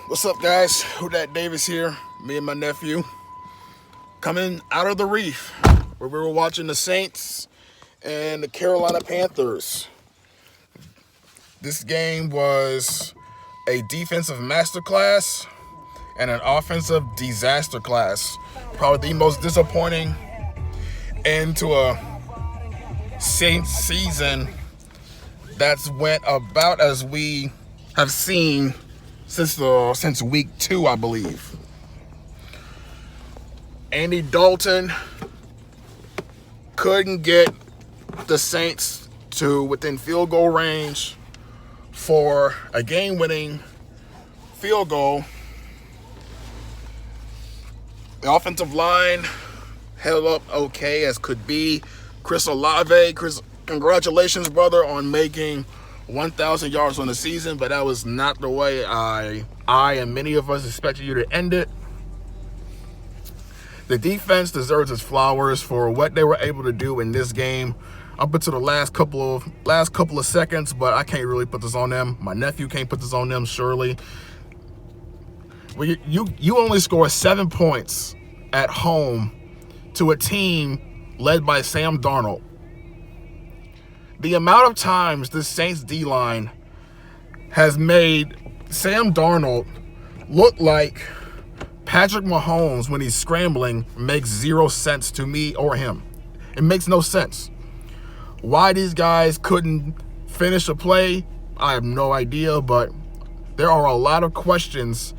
What's up, guys? Who that Davis here? Me and my nephew coming out of the reef where we were watching the Saints and the Carolina Panthers. This game was a defensive masterclass and an offensive disaster class. Probably the most disappointing end to a Saints season that's went about as we have seen since week 2, I believe. Andy Dalton couldn't get the Saints to within field goal range for a game-winning field goal. The offensive line held up okay as could be. Chris Olave, congratulations, brother, on making 1,000 yards on the season, but that was not the way I and many of us expected you to end it. The defense deserves its flowers for what they were able to do in this game up until the last couple of seconds, but I can't really put this on them. My nephew can't put this on them, surely. Well, you only score 7 points at home to a team led by Sam Darnold. The amount of times the Saints D-line has made Sam Darnold look like Patrick Mahomes when he's scrambling makes zero sense to me or him. It makes no sense. Why these guys couldn't finish a play, I have no idea, but there are a lot of questions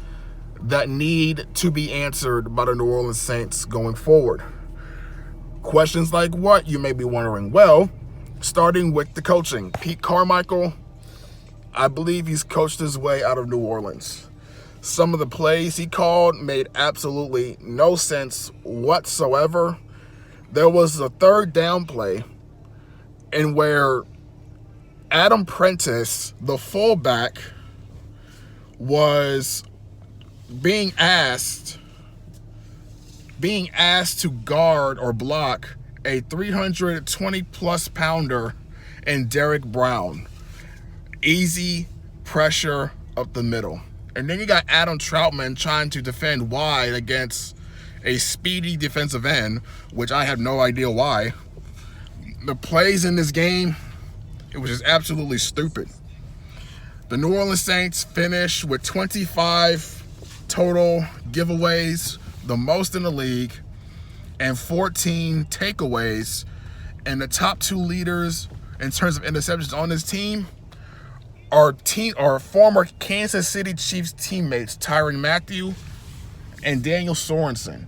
that need to be answered by the New Orleans Saints going forward. Questions like what, you may be wondering? Well, starting with the coaching. Pete Carmichael, I believe he's coached his way out of New Orleans. Some of the plays he called made absolutely no sense whatsoever. There was a third down play in where Adam Prentice, the fullback, was being asked to guard or block a 320-plus pounder in Derek Brown. Easy pressure up the middle. And then you got Adam Troutman trying to defend wide against a speedy defensive end, which I have no idea why. The plays in this game, it was just absolutely stupid. The New Orleans Saints finished with 25 total giveaways, the most in the league, and 14 takeaways. And the top 2 leaders in terms of interceptions on this team are former Kansas City Chiefs teammates Tyrann Mathieu and Daniel Sorensen.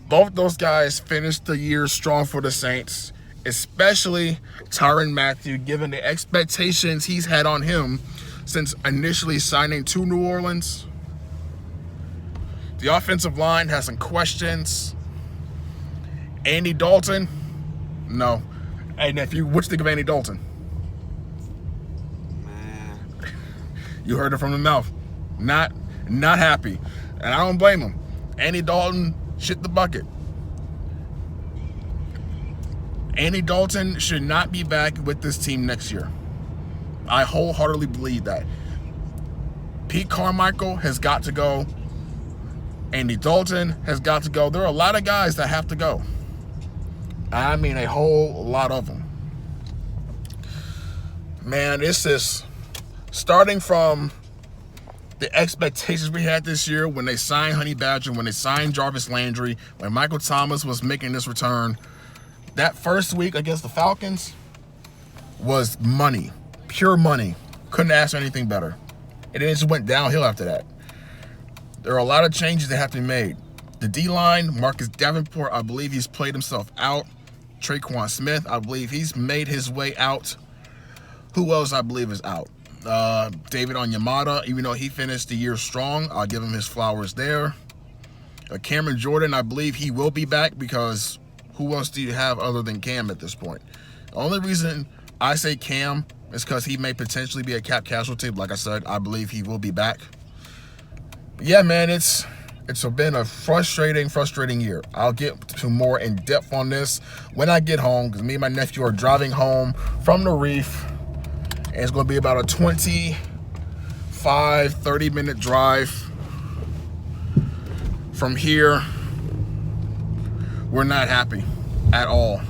Both those guys finished the year strong for the Saints, especially Tyrann Mathieu, given the expectations he's had on him since initially signing to New Orleans. The offensive line has some questions. Andy Dalton, no. Hey, nephew, what you think of Andy Dalton? Man. You heard it from the mouth. Not happy. And I don't blame him. Andy Dalton shit the bucket. Andy Dalton should not be back with this team next year. I wholeheartedly believe that. Pete Carmichael has got to go. Andy Dalton has got to go. There are a lot of guys that have to go. I mean, a whole lot of them. Man, it's just starting from the expectations we had this year when they signed Honey Badger, when they signed Jarvis Landry, when Michael Thomas was making this return. That first week against the Falcons was money, pure money. Couldn't ask for anything better. And it just went downhill after that. There are a lot of changes that have to be made. The D-line, Marcus Davenport, I believe he's played himself out. Traquan Smith, I believe he's made his way out. Who else I believe is out? David Onyemata, even though he finished the year strong, I'll give him his flowers there. Cameron Jordan, I believe he will be back because who else do you have other than Cam at this point? The only reason I say Cam is because he may potentially be a cap casualty. Like I said, I believe he will be back. But yeah, man, it's been a frustrating year. I'll get to more in depth on this when I get home, because me and my nephew are driving home from the reef, and it's going to be about a 25, 30-minute drive. from here, we're not happy at all.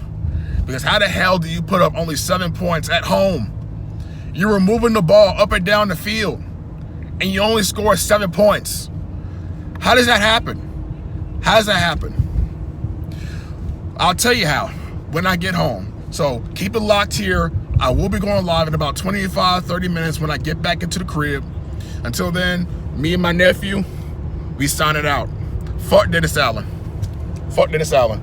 Because how the hell do you put up only 7 points at home? You were moving the ball up and down the field, and you only score 7 points. How does that happen? How does that happen? I'll tell you how when I get home. So keep it locked here. I will be going live in about 25, 30 minutes when I get back into the crib. Until then, me and my nephew, we sign it out. Fuck Dennis Allen. Fuck Dennis Allen.